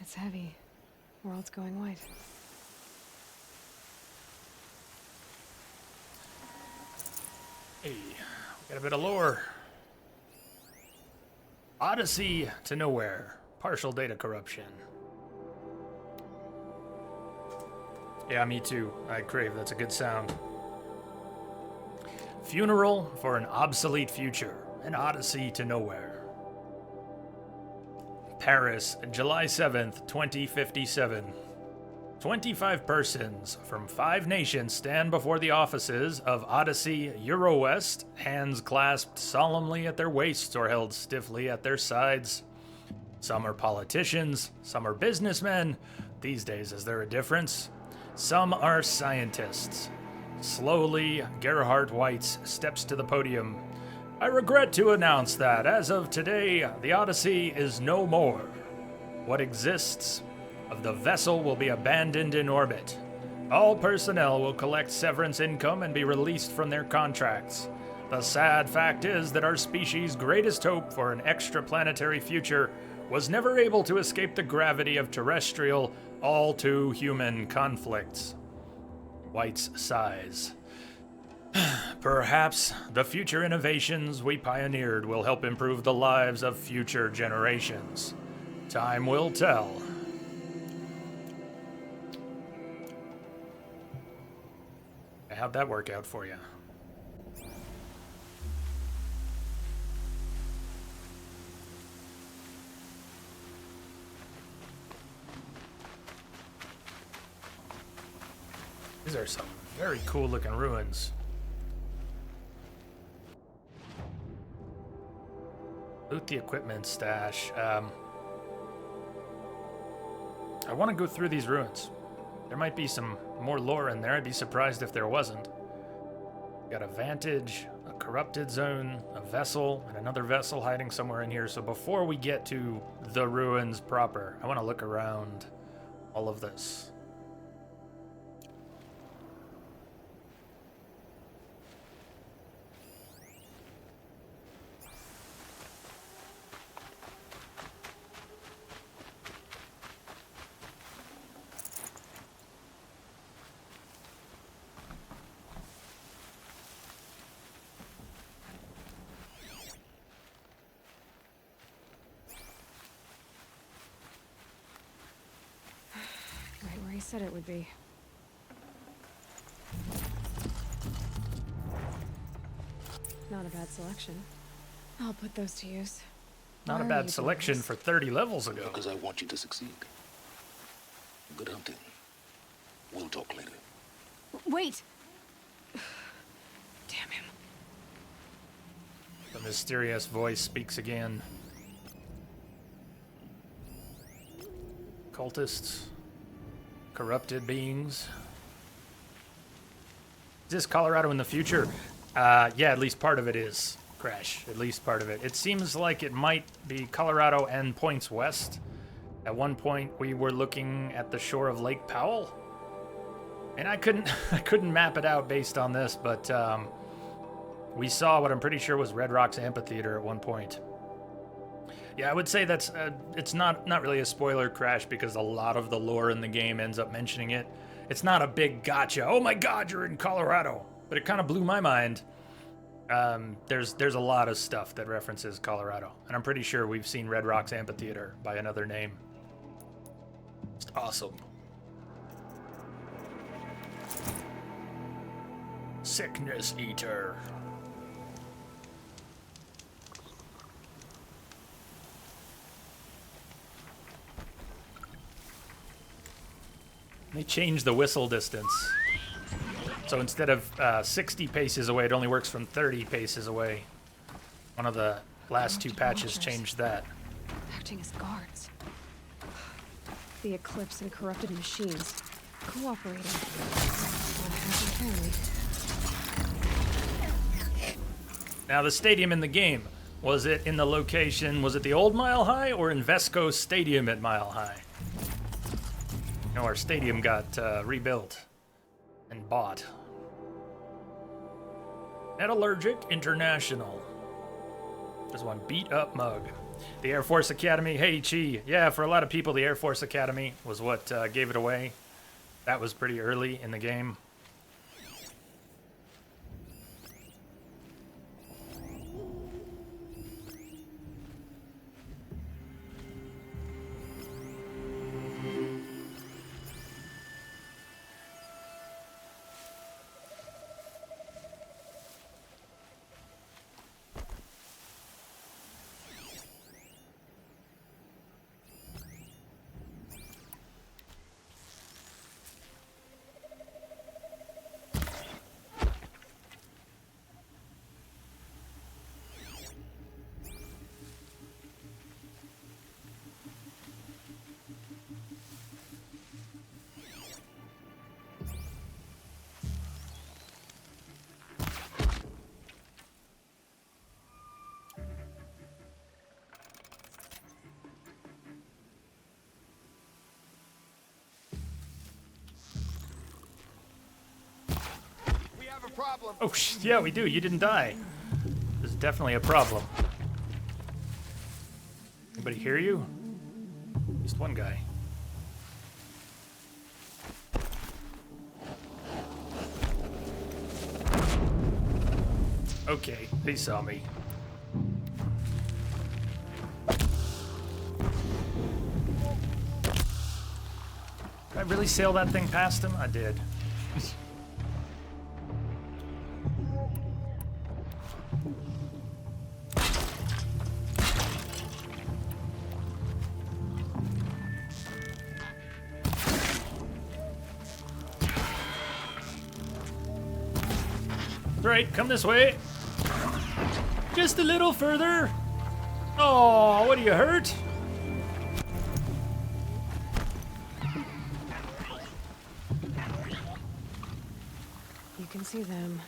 It's heavy. World's going white. Hey, got a bit of lore. Odyssey to Nowhere. Partial data corruption. Yeah, me too. I crave. That's a good sound. Funeral for an obsolete future. An Odyssey to Nowhere. Paris, July 7th, 2057. 25 persons from 5 nations stand before the offices of Odyssey Eurowest, hands clasped solemnly at their waists or held stiffly at their sides. Some are politicians, some are businessmen. These days, is there a difference? Some are scientists. Slowly, Gerhard Weitz steps to the podium. I regret to announce that, as of today, the Odyssey is no more. What exists of the vessel will be abandoned in orbit. All personnel will collect severance income and be released from their contracts. The sad fact is that our species' greatest hope for an extraplanetary future was never able to escape the gravity of terrestrial, all too human conflicts. White's sighs. Perhaps the future innovations we pioneered will help improve the lives of future generations. Time will tell. How'd that work out for you? These are some very cool looking ruins. Loot the equipment stash. I want to go through these ruins. There might be some more lore in there. I'd be surprised if there wasn't. Got a vantage, a corrupted zone, a vessel, and another vessel hiding somewhere in here. So before we get to the ruins proper, I want to look around all of this. Right where he said it would be. Not a bad selection. I'll put those to use. Not Why a are bad you selection doing for 30 levels ago. Because I want you to succeed. Good hunting. We'll talk later. this? Wait! Damn him. The mysterious voice speaks again. Cultists. Corrupted beings. Is this Colorado in the future? Yeah, at least part of it is. Crash. At least part of it. It seems like it might be Colorado and points west. At one point, we were looking at the shore of Lake Powell. And I couldn't map it out based on this, but we saw what I'm pretty sure was Red Rocks Amphitheater at one point. Yeah, I would say that's it's not really a spoiler, Crash, because a lot of the lore in the game ends up mentioning it. It's not a big gotcha. Oh my God, you're in Colorado! But it kind of blew my mind. There's a lot of stuff that references Colorado, and I'm pretty sure we've seen Red Rocks Amphitheater by another name. It's awesome. Sickness Eater. They changed the whistle distance. So instead of 60 paces away, it only works from 30 paces away. One of the last two patches changed that. Acting as guards. The Eclipse and corrupted machines. Cooperating. One happy family. Now the stadium in the game, was it in the location, was it the old Mile High or Invesco Stadium at Mile High? No, our stadium got rebuilt and bought. Metallurgic International. There's one beat up mug. The Air Force Academy. Hey, Chi. Yeah, for a lot of people, the Air Force Academy was what gave it away. That was pretty early in the game. Oh, yeah, we do. You didn't die. This is definitely a problem. Anybody hear you? Just one guy. Okay, they saw me. Did I really sail that thing past him? I did. Right, come this way. Just a little further. Oh, what are you hurt? You can see them.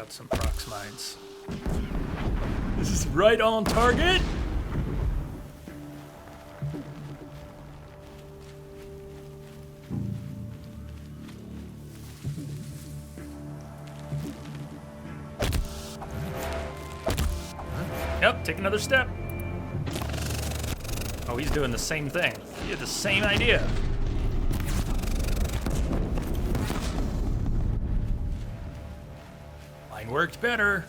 out some Proxmites. This is right on target! Yep, take another step. Oh, he's doing the same thing. He had the same idea. Mine worked better.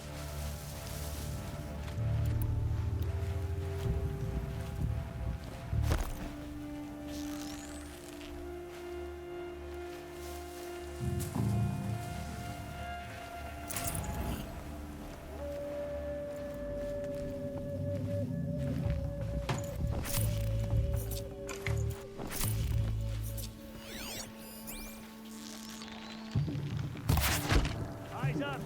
Eyes up.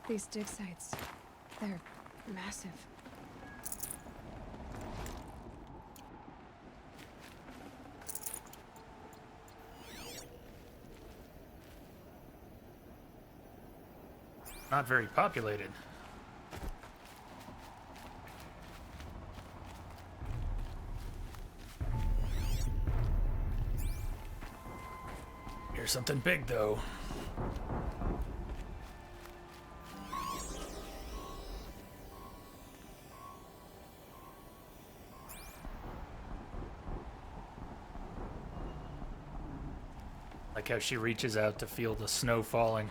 These dig sites, they're massive. Not very populated. Here's something big, though. Like how she reaches out to feel the snow falling.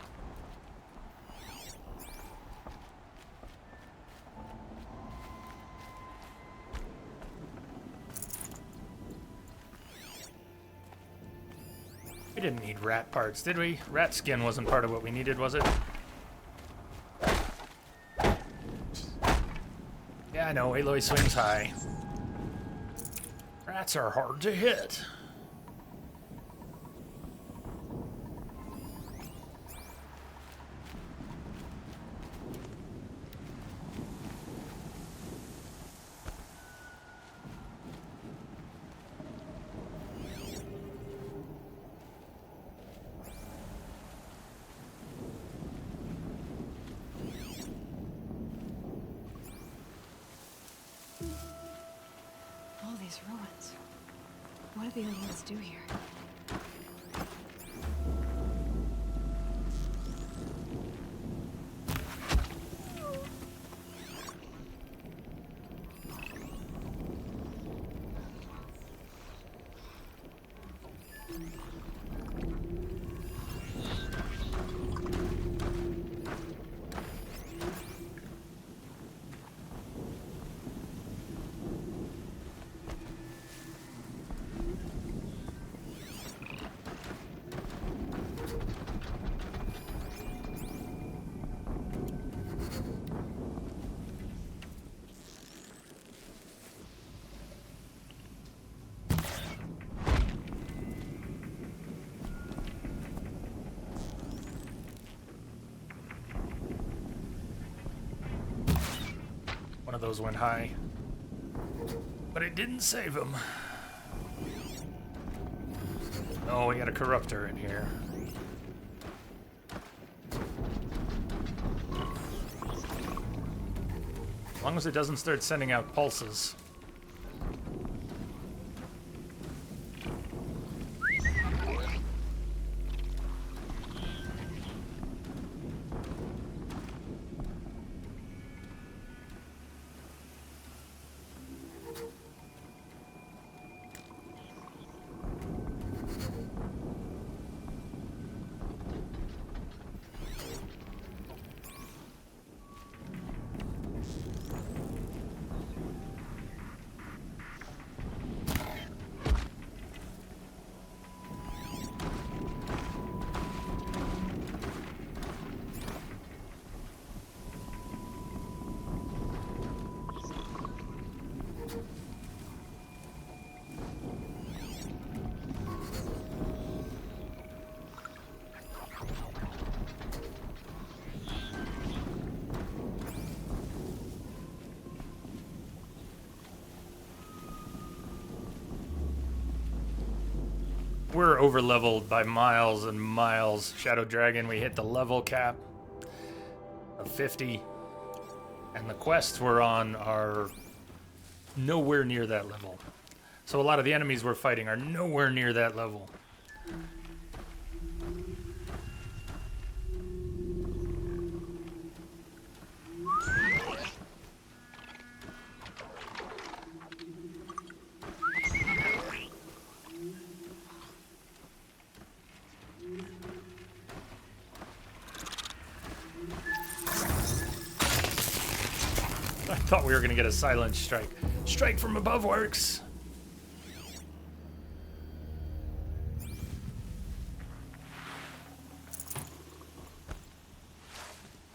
We didn't need rat parts, did we? Rat skin wasn't part of what we needed, was it? Yeah, I know, Aloy swings high. Rats are hard to hit. All these ruins. What do the old ones do here? One of those went high. But it didn't save him. Oh, we got a corruptor in here. As long as it doesn't start sending out pulses. We're over leveled by miles and miles. Shadow Dragon, we hit the level cap of 50. And the quests we're on are nowhere near that level. So a lot of the enemies we're fighting are nowhere near that level. I thought we were gonna get a silent strike. Strike from above works.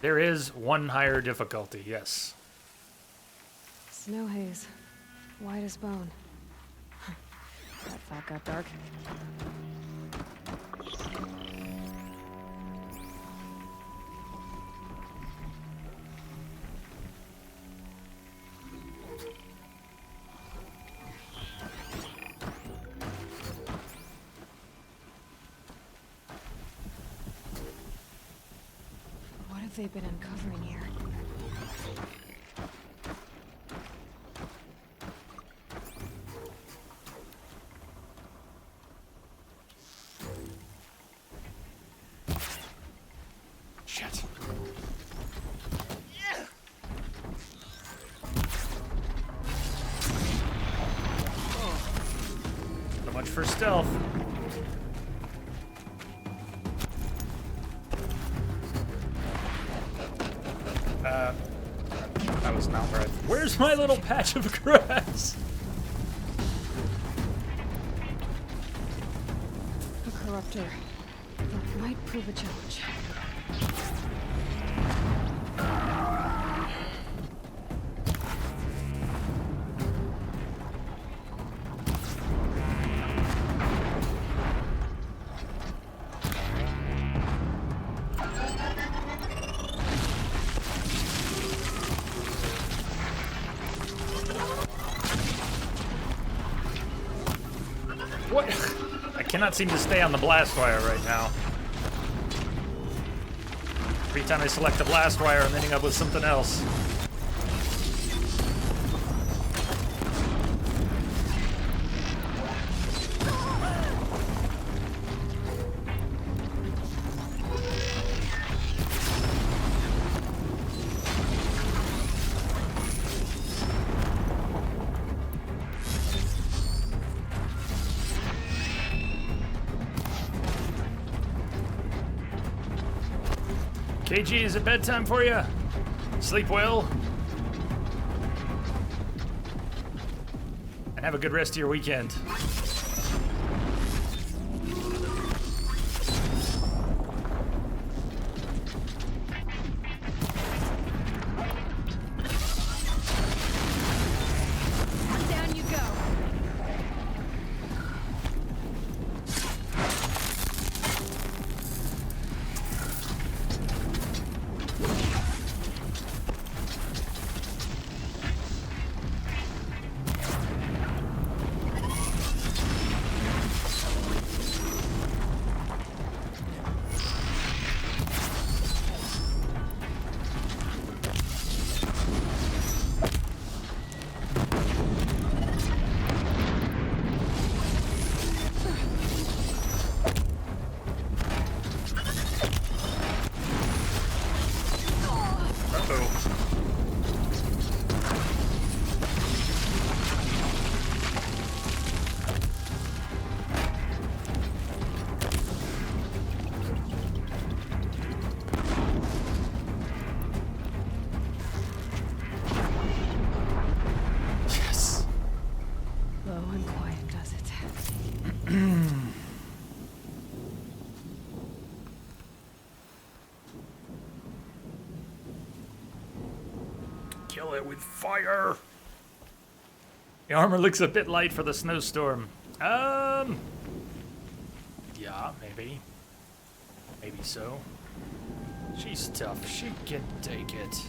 There is one higher difficulty, yes. Snow haze. White as bone. That thought got dark. What have they been uncovering here? Shit. So much for stealth. That was not right. Where's my little patch of grass? A corruptor. That might prove a challenge. What? I cannot seem to stay on the blast wire right now. Every time I select the blast wire, I'm ending up with something else. KG, is it bedtime for you? Sleep well. And have a good rest of your weekend. Down you go. Yes. Low and quiet does it. Kill it with fire. The armor looks a bit light for the snowstorm. Yeah, maybe. Maybe so. She's tough. She can take it.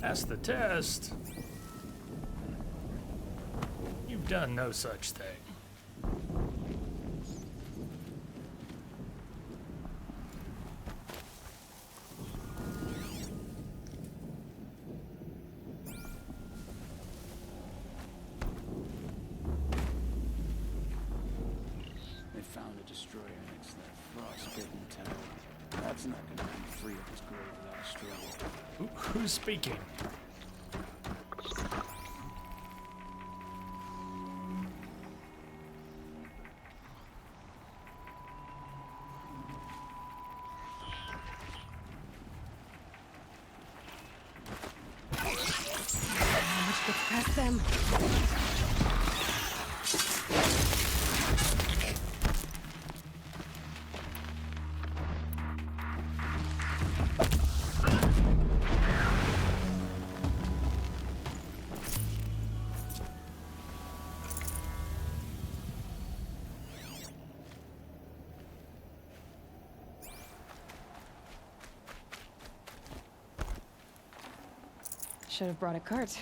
Pass the test. You've done no such thing. They found a destroyer next to that frostbitten tower. That's not gonna be free of his grave without a struggle. Who's speaking? Which gets past them. Should have brought a cart.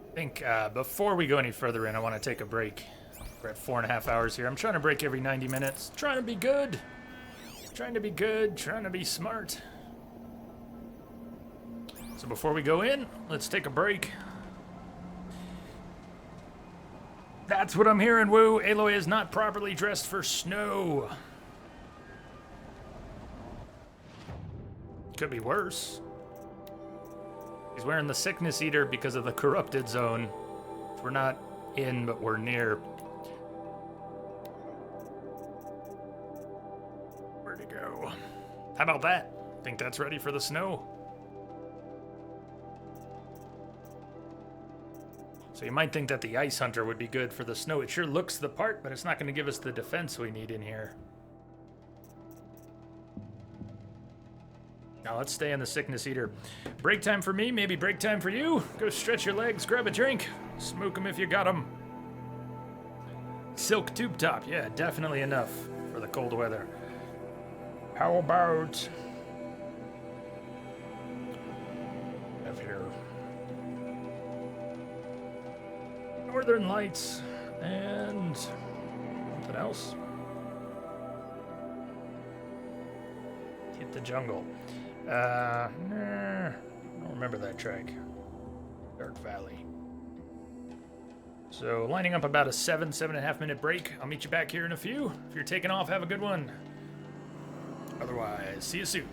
I think before we go any further in, I want to take a break. We're at 4.5 hours here. I'm trying to break every 90 minutes. Trying to be good. Trying to be good. Trying to be smart. So before we go in, let's take a break. That's what I'm hearing, Woo. Aloy is not properly dressed for snow. Could be worse. He's wearing the Sickness Eater because of the corrupted zone. We're not in, but we're near. Where'd he go? How about that? Think that's ready for the snow? So you might think that the Ice Hunter would be good for the snow. It sure looks the part, but it's not going to give us the defense we need in here. Now let's stay on the Sickness Eater. Break time for me, maybe break time for you. Go stretch your legs, grab a drink. Smoke them if you got them. Silk tube top, yeah, definitely enough for the cold weather. How about... have here. Northern Lights and something else. Hit the Jungle. I don't remember that track. Dark Valley. So lining up about a 7.5 minute break. I'll meet you back here in a few. If you're taking off, have a good one. Otherwise, see you soon.